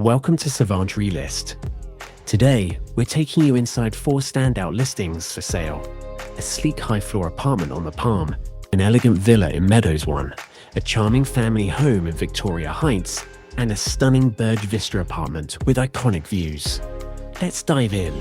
Welcome to SavantRE List. Today, we're taking you inside 4 standout listings for sale. A sleek high-floor apartment on the Palm, an elegant villa in Meadows One, a charming family home in Victoria Heights, and a stunning Burj Vista apartment with iconic views. Let's dive in.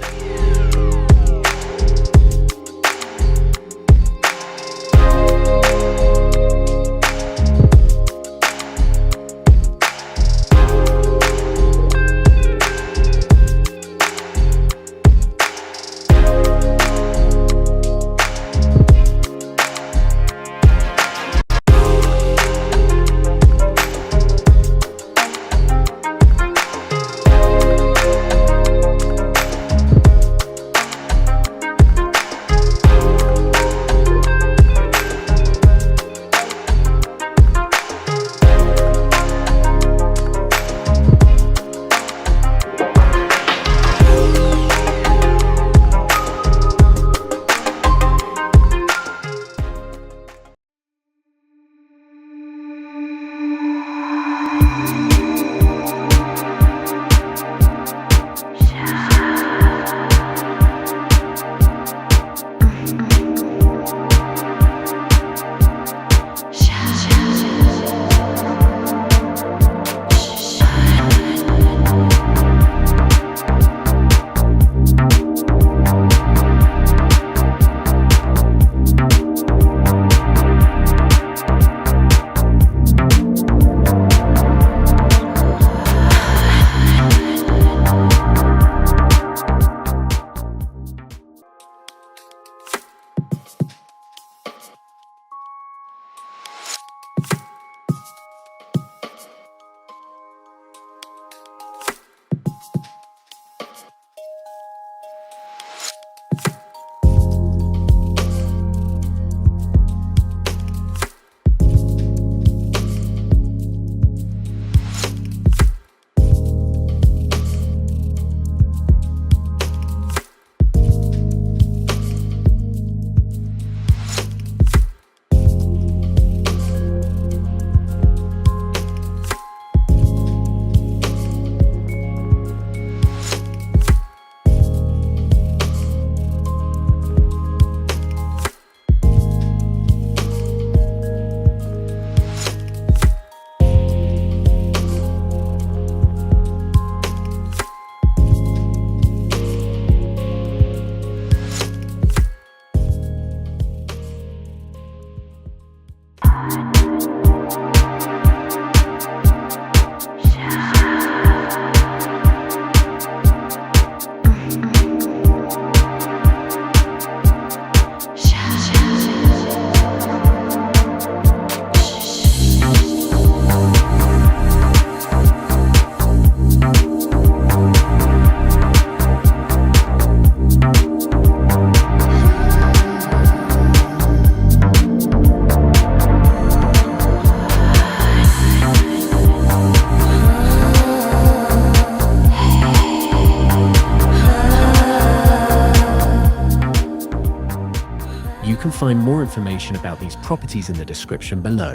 You can find more information about these properties in the description below.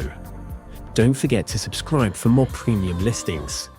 Don't forget to subscribe for more premium listings.